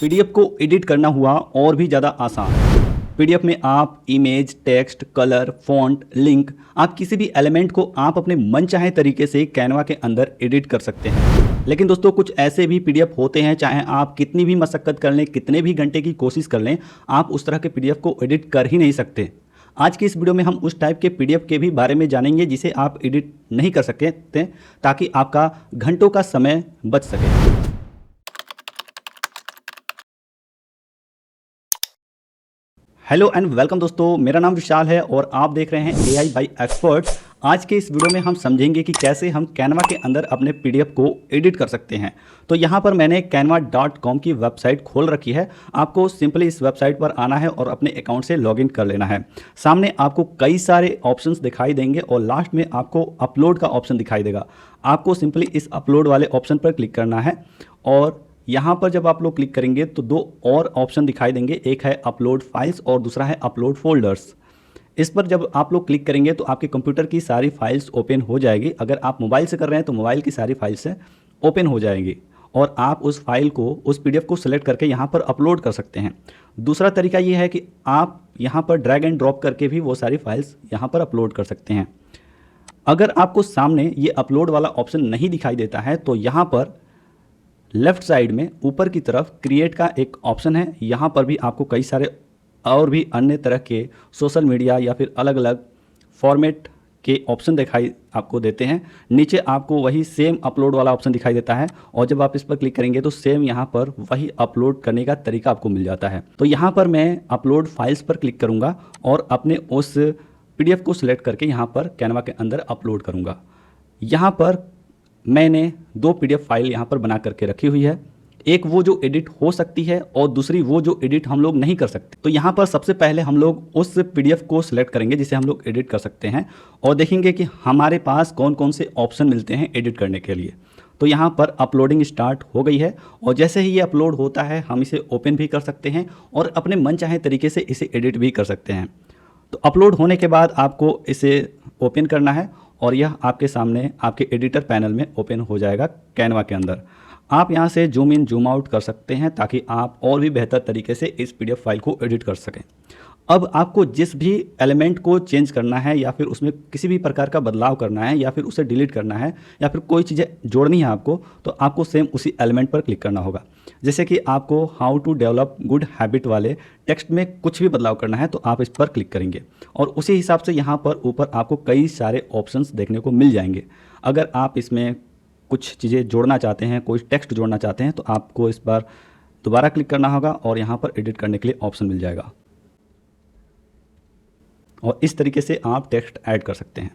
PDF को edit करना हुआ और भी ज़्यादा आसान। पीडीएफ में आप image, text, colour, font, link, आप किसी भी एलिमेंट को आप अपने मनचाहे तरीके से कैनवा के अंदर एडिट कर सकते हैं। लेकिन दोस्तों कुछ ऐसे भी पीडीएफ होते हैं, चाहे आप कितनी भी मशक्कत कर लें, कितने भी घंटे की कोशिश कर लें, आप उस तरह के पीडीएफ को एडिट कर ही नहीं सकते। आज की इस वीडियो में हम उस टाइप के पीडीएफ के भी बारे में जानेंगे जिसे आप एडिट नहीं कर सकते, ताकि आपका घंटों का समय बच सके। हेलो एंड वेलकम दोस्तों, मेरा नाम विशाल है और आप देख रहे हैं AI बाय एक्सपर्ट। आज के इस वीडियो में हम समझेंगे कि कैसे हम कैनवा के अंदर अपने पीडीएफ को एडिट कर सकते हैं। तो यहाँ पर मैंने canva.com की वेबसाइट खोल रखी है। आपको सिंपली इस वेबसाइट पर आना है और अपने अकाउंट से लॉगिन कर लेना है। सामने आपको कई सारे ऑप्शंस दिखाई देंगे और लास्ट में आपको अपलोड का ऑप्शन दिखाई देगा। आपको सिंपली इस अपलोड वाले ऑप्शन पर क्लिक करना है और यहाँ पर जब आप लोग क्लिक करेंगे तो दो और ऑप्शन दिखाई देंगे, एक है अपलोड फाइल्स और दूसरा है अपलोड फोल्डर्स। इस पर जब आप लोग क्लिक करेंगे तो आपके कंप्यूटर की सारी फाइल्स ओपन हो जाएगी। अगर आप मोबाइल से कर रहे हैं तो मोबाइल की सारी फाइल्स से ओपन हो जाएंगी और आप उस फाइल को, उस पीडीएफ को सिलेक्ट करके यहाँ पर अपलोड कर सकते हैं। दूसरा तरीका ये है कि आप यहाँ पर ड्रैग एंड ड्रॉप करके भी वो सारी फाइल्स यहाँ पर अपलोड कर सकते हैं। अगर आपको सामने ये अपलोड वाला ऑप्शन नहीं दिखाई देता है तो यहाँ पर लेफ्ट साइड में ऊपर की तरफ क्रिएट का एक ऑप्शन है। यहाँ पर भी आपको कई सारे और भी अन्य तरह के सोशल मीडिया या फिर अलग अलग फॉर्मेट के ऑप्शन दिखाई आपको देते हैं। नीचे आपको वही सेम अपलोड वाला ऑप्शन दिखाई देता है और जब आप इस पर क्लिक करेंगे तो सेम यहाँ पर वही अपलोड करने का तरीका आपको मिल जाता है। तो यहाँ पर मैं अपलोड फाइल्स पर क्लिक करूँगा और अपने उस पीडीएफ को सिलेक्ट करके यहाँ पर कैनवा के अंदर अपलोड करूँगा। यहाँ पर मैंने दो पीडीएफ फाइल यहाँ पर बना करके रखी हुई है, एक वो जो एडिट हो सकती है और दूसरी वो जो एडिट हम लोग नहीं कर सकते। तो यहाँ पर सबसे पहले हम लोग उस पीडीएफ को सिलेक्ट करेंगे जिसे हम लोग एडिट कर सकते हैं और देखेंगे कि हमारे पास कौन कौन से ऑप्शन मिलते हैं एडिट करने के लिए। तो यहाँ पर अपलोडिंग स्टार्ट हो गई है और जैसे ही ये अपलोड होता है हम इसे ओपन भी कर सकते हैं और अपने मनचाहे तरीके से इसे एडिट भी कर सकते हैं। तो अपलोड होने के बाद आपको इसे ओपन करना है और यह आपके सामने आपके एडिटर पैनल में ओपन हो जाएगा कैनवा के अंदर। आप यहाँ से जूम इन जूम आउट कर सकते हैं ताकि आप और भी बेहतर तरीके से इस पीडीएफ फाइल को एडिट कर सकें। अब आपको जिस भी एलिमेंट को चेंज करना है या फिर उसमें किसी भी प्रकार का बदलाव करना है या फिर उसे डिलीट करना है या फिर कोई चीज़ें जोड़नी है आपको, तो आपको सेम उसी एलिमेंट पर क्लिक करना होगा। जैसे कि आपको how to develop good habit वाले टेक्स्ट में कुछ भी बदलाव करना है तो आप इस पर क्लिक करेंगे और उसी हिसाब से यहाँ पर ऊपर आपको कई सारे ऑप्शंस देखने को मिल जाएंगे। अगर आप इसमें कुछ चीज़ें जोड़ना चाहते हैं, कोई टेक्स्ट जोड़ना चाहते हैं, तो आपको इस पर दोबारा क्लिक करना होगा और यहाँ पर एडिट करने के लिए ऑप्शन मिल जाएगा और इस तरीके से आप टेक्स्ट ऐड कर सकते हैं।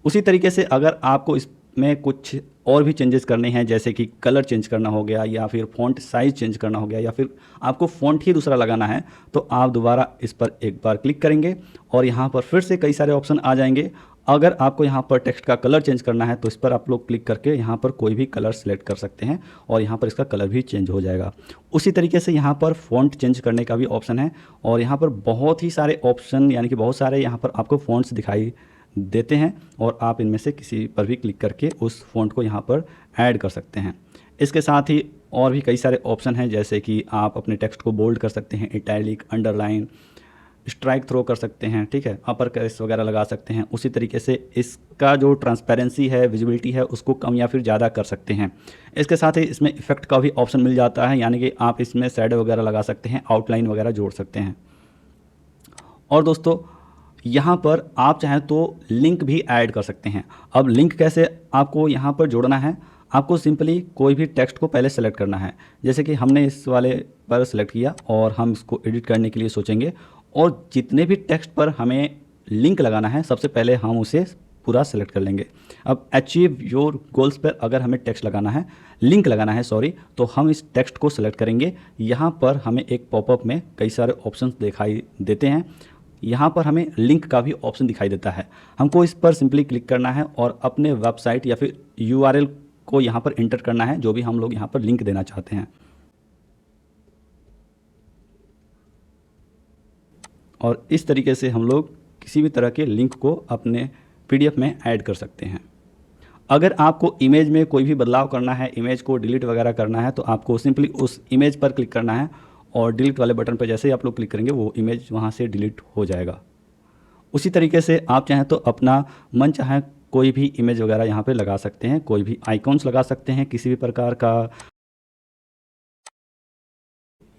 उसी तरीके से अगर आपको इसमें कुछ और भी चेंजेस करने हैं, जैसे कि कलर चेंज करना हो गया या फिर फ़ॉन्ट साइज़ चेंज करना हो गया या फिर आपको फ़ॉन्ट ही दूसरा लगाना है, तो आप दोबारा इस पर एक बार क्लिक करेंगे और यहाँ पर फिर से कई सारे ऑप्शन आ जाएंगे। अगर आपको यहाँ पर टेक्स्ट का कलर चेंज करना है तो इस पर आप लोग क्लिक करके यहाँ पर कोई भी कलर सेलेक्ट कर सकते हैं और यहाँ पर इसका कलर भी चेंज हो जाएगा। उसी तरीके से यहाँ पर फ़ॉन्ट चेंज करने का भी ऑप्शन है और यहाँ पर बहुत ही सारे ऑप्शन, यानी कि बहुत सारे यहाँ पर आपको फ़ॉन्ट्स दिखाई देते हैं और आप इनमें से किसी पर भी क्लिक करके उस फ़ॉन्ट को यहाँ पर ऐड कर सकते हैं। इसके साथ ही और भी कई सारे ऑप्शन हैं, जैसे कि आप अपने टेक्स्ट को बोल्ड कर सकते हैं, इटैलिक, अंडरलाइन, स्ट्राइक थ्रो कर सकते हैं, ठीक है, अपर केस वगैरह लगा सकते हैं। उसी तरीके से इसका जो ट्रांसपेरेंसी है, विजिबिलिटी है, उसको कम या फिर ज़्यादा कर सकते हैं। इसके साथ ही इसमें इफेक्ट का भी ऑप्शन मिल जाता है, यानी कि आप इसमें शैडो वगैरह लगा सकते हैं, आउटलाइन वगैरह जोड़ सकते हैं। और दोस्तों यहाँ पर आप चाहें तो लिंक भी ऐड कर सकते हैं। अब लिंक कैसे आपको यहाँ पर जोड़ना है, आपको सिंपली कोई भी टेक्स्ट को पहले सेलेक्ट करना है। जैसे कि हमने इस वाले पर सेलेक्ट किया और हम इसको एडिट करने के लिए सोचेंगे और जितने भी टेक्स्ट पर हमें लिंक लगाना है सबसे पहले हम उसे पूरा सेलेक्ट कर लेंगे। अब अचीव योर गोल्स पर अगर हमें टेक्स्ट लगाना है, लिंक लगाना है सॉरी, तो हम इस टेक्स्ट को सेलेक्ट करेंगे। यहाँ पर हमें एक पॉपअप में कई सारे ऑप्शंस दिखाई देते हैं। यहाँ पर हमें लिंक का भी ऑप्शन दिखाई देता है। हमको इस पर सिंपली क्लिक करना है और अपने वेबसाइट या फिर URL को यहाँ पर इंटर करना है, जो भी हम लोग यहाँ पर लिंक देना चाहते हैं। और इस तरीके से हम लोग किसी भी तरह के लिंक को अपने पीडीएफ में ऐड कर सकते हैं। अगर आपको इमेज में कोई भी बदलाव करना है, इमेज को डिलीट वगैरह करना है, तो आपको सिंपली उस इमेज पर क्लिक करना है और डिलीट वाले बटन पर जैसे ही आप लोग क्लिक करेंगे वो इमेज वहाँ से डिलीट हो जाएगा। उसी तरीके से आप चाहें तो अपना मन चाहे कोई भी इमेज वगैरह यहाँ पे लगा सकते हैं, कोई भी आइकॉन्स लगा सकते हैं किसी भी प्रकार का,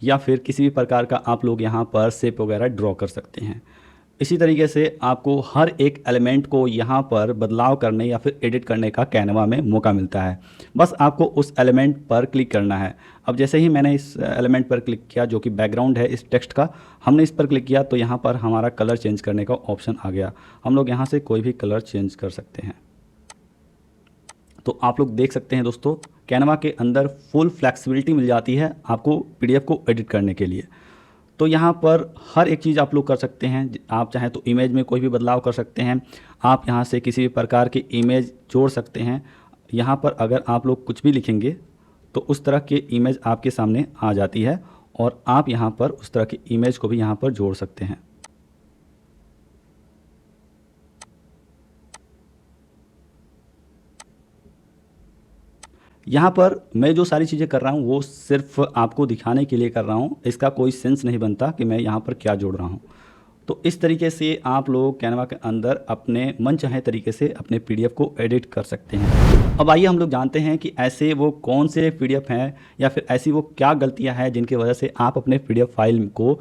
या फिर किसी भी प्रकार का आप लोग यहाँ पर शेप वगैरह ड्रॉ कर सकते हैं। इसी तरीके से आपको हर एक एलिमेंट को यहाँ पर बदलाव करने या फिर एडिट करने का कैनवा में मौका मिलता है। बस आपको उस एलिमेंट पर क्लिक करना है। अब जैसे ही मैंने इस एलिमेंट पर क्लिक किया जो कि बैकग्राउंड है इस टेक्स्ट का, हमने इस पर क्लिक किया तो यहाँ पर हमारा कलर चेंज करने का ऑप्शन आ गया। हम लोग यहाँ से कोई भी कलर चेंज कर सकते हैं। तो आप लोग देख सकते हैं दोस्तों, कैनवा के अंदर फुल फ्लेक्सिबिलिटी मिल जाती है आपको पीडीएफ को एडिट करने के लिए। तो यहाँ पर हर एक चीज़ आप लोग कर सकते हैं। आप चाहें तो इमेज में कोई भी बदलाव कर सकते हैं, आप यहाँ से किसी भी प्रकार की इमेज जोड़ सकते हैं। यहाँ पर अगर आप लोग कुछ भी लिखेंगे तो उस तरह की इमेज आपके सामने आ जाती है और आप यहाँ पर उस तरह की इमेज को भी यहाँ पर जोड़ सकते हैं। यहाँ पर मैं जो सारी चीज़ें कर रहा हूँ वो सिर्फ आपको दिखाने के लिए कर रहा हूँ, इसका कोई सेंस नहीं बनता कि मैं यहाँ पर क्या जोड़ रहा हूँ। तो इस तरीके से आप लोग कैनवा के अंदर अपने मन चाहे तरीके से अपने पीडीएफ को एडिट कर सकते हैं। अब आइए हम लोग जानते हैं कि ऐसे वो कौन से पीडीएफ हैं या फिर ऐसी वो क्या गलतियाँ हैं जिनकी वजह से आप अपने पीडीएफ फाइल को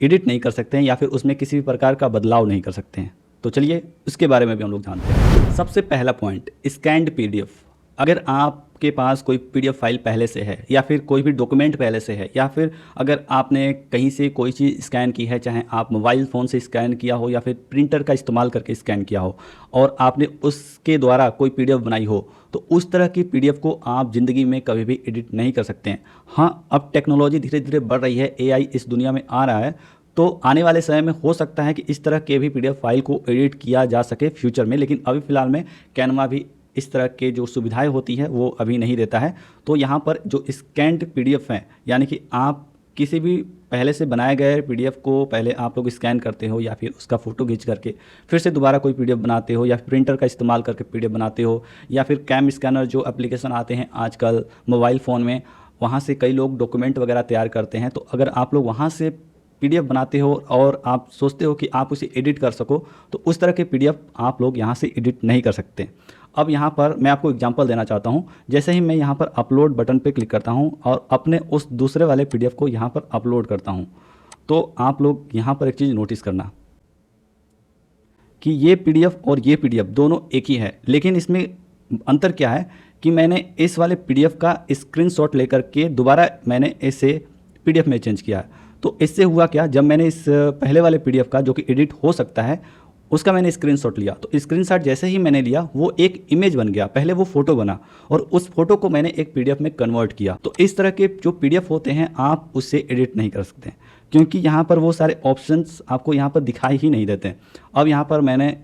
एडिट नहीं कर सकते हैं या फिर उसमें किसी भी प्रकार का बदलाव नहीं कर सकते हैं। तो चलिए उसके बारे में भी हम लोग जानते हैं। सबसे पहला पॉइंट, स्कैन्ड पीडीएफ। अगर आपके पास कोई पीडीएफ फाइल पहले से है या फिर कोई भी डॉक्यूमेंट पहले से है या फिर अगर आपने कहीं से कोई चीज़ स्कैन की है, चाहे आप मोबाइल फ़ोन से स्कैन किया हो या फिर प्रिंटर का इस्तेमाल करके स्कैन किया हो और आपने उसके द्वारा कोई पीडीएफ बनाई हो, तो उस तरह की पीडीएफ को आप ज़िंदगी में कभी भी एडिट नहीं कर सकते हैं। हाँ, अब टेक्नोलॉजी धीरे धीरे बढ़ रही है, एआई इस दुनिया में आ रहा है, तो आने वाले समय में हो सकता है कि इस तरह के भी पीडीएफ फाइल को एडिट किया जा सके फ्यूचर में, लेकिन अभी फ़िलहाल में कैनवा भी इस तरह के जो सुविधाएं होती है वो अभी नहीं देता है। तो यहाँ पर जो स्कैन्ड पीडीएफ हैं, यानी कि आप किसी भी पहले से बनाए गए पीडीएफ को पहले आप लोग स्कैन करते हो या फिर उसका फ़ोटो खींच करके फिर से दोबारा कोई पीडीएफ बनाते हो या प्रिंटर का इस्तेमाल करके पीडीएफ बनाते हो या फिर कैम स्कैनर जो एप्लीकेशन आते हैं आजकल मोबाइल फ़ोन में, वहाँ से कई लोग डॉक्यूमेंट वगैरह तैयार करते हैं। तो अगर आप लोग वहाँ से पीडीएफ बनाते हो और आप सोचते हो कि आप उसे एडिट कर सको, तो उस तरह के पीडीएफ आप लोग यहाँ से एडिट नहीं कर सकते। अब यहाँ पर मैं आपको एग्जांपल देना चाहता हूँ। जैसे ही मैं यहाँ पर अपलोड बटन पे क्लिक करता हूँ और अपने उस दूसरे वाले पीडीएफ को यहाँ पर अपलोड करता हूँ, तो आप लोग यहाँ पर एक चीज़ नोटिस करना कि ये पीडीएफ और ये पीडीएफ दोनों एक ही है, लेकिन इसमें अंतर क्या है कि मैंने इस वाले पीडीएफ का स्क्रीनशॉट लेकर के दोबारा मैंने इसे पीडीएफ में चेंज किया। तो इससे हुआ क्या, जब मैंने इस पहले वाले पीडीएफ का जो कि एडिट हो सकता है उसका मैंने स्क्रीनशॉट लिया, तो स्क्रीनशॉट जैसे ही मैंने लिया वो एक इमेज बन गया, पहले वो फोटो बना और उस फोटो को मैंने एक पीडीएफ में कन्वर्ट किया। तो इस तरह के जो पीडीएफ होते हैं आप उससे एडिट नहीं कर सकते क्योंकि यहाँ पर वो सारे ऑप्शंस आपको यहाँ पर दिखाई ही नहीं देते। अब यहाँ पर मैंने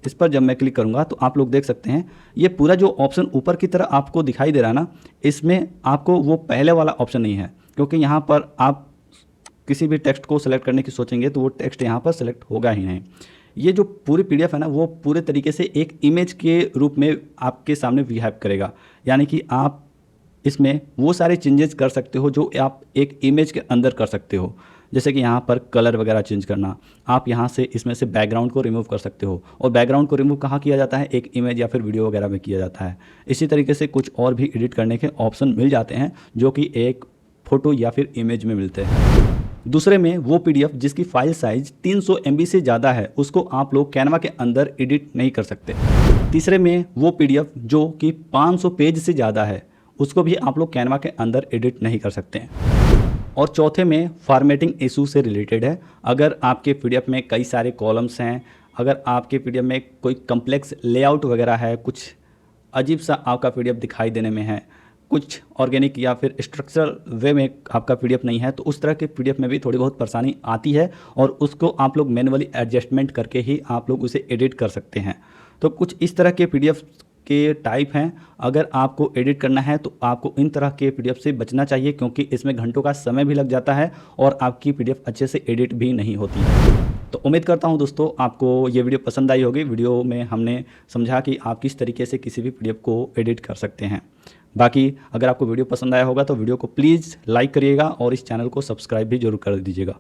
इस पर जब मैं क्लिक करूँगा तो आप लोग देख सकते हैं ये पूरा जो ऑप्शन ऊपर की तरह आपको दिखाई दे रहा है ना, इसमें आपको वो पहले वाला ऑप्शन नहीं है, क्योंकि यहाँ पर आप किसी भी टेक्स्ट को सेलेक्ट करने की सोचेंगे तो वो टेक्स्ट यहाँ पर सेलेक्ट होगा ही नहीं। ये जो पूरी पीडीएफ है ना वो पूरे तरीके से एक इमेज के रूप में आपके सामने बिहेव करेगा, यानी कि आप इसमें वो सारे चेंजेस कर सकते हो जो आप एक इमेज के अंदर कर सकते हो। जैसे कि यहाँ पर कलर वगैरह चेंज करना, आप यहाँ से इसमें से बैकग्राउंड को रिमूव कर सकते हो, और बैकग्राउंड को रिमूव कहाँ किया जाता है, एक इमेज या फिर वीडियो वगैरह में किया जाता है। इसी तरीके से कुछ और भी एडिट करने के ऑप्शन मिल जाते हैं जो कि एक फ़ोटो या फिर इमेज में मिलते हैं। दूसरे में वो पीडीएफ जिसकी फाइल साइज 300 MB से ज़्यादा है उसको आप लोग कैनवा के अंदर एडिट नहीं कर सकते। तीसरे में वो पीडीएफ जो कि 500 पेज से ज़्यादा है उसको भी आप लोग कैनवा के अंदर एडिट नहीं कर सकते हैं। और चौथे में फॉर्मेटिंग इशू से रिलेटेड है। अगर आपके पीडीएफ में कई सारे कॉलम्स हैं, अगर आपके पीडीएफ में कोई कम्प्लेक्स लेआउट वगैरह है, कुछ अजीब सा आपका पीडीएफ दिखाई देने में है, कुछ ऑर्गेनिक या फिर स्ट्रक्चरल वे में आपका पीडीएफ नहीं है, तो उस तरह के पीडीएफ में भी थोड़ी बहुत परेशानी आती है और उसको आप लोग मैन्युअली एडजस्टमेंट करके ही आप लोग उसे एडिट कर सकते हैं। तो कुछ इस तरह के पीडीएफ के टाइप हैं। अगर आपको एडिट करना है तो आपको इन तरह के पीडीएफ से बचना चाहिए क्योंकि इसमें घंटों का समय भी लग जाता है और आपकी पीडीएफ अच्छे से एडिट भी नहीं होती है। तो उम्मीद करता हूं दोस्तों आपको ये वीडियो पसंद आई होगी। वीडियो में हमने समझा कि आप किस तरीके से किसी भी पीडीएफ को एडिट कर सकते हैं। बाकी अगर आपको वीडियो पसंद आया होगा तो वीडियो को प्लीज़ लाइक करिएगा और इस चैनल को सब्सक्राइब भी जरूर कर दीजिएगा।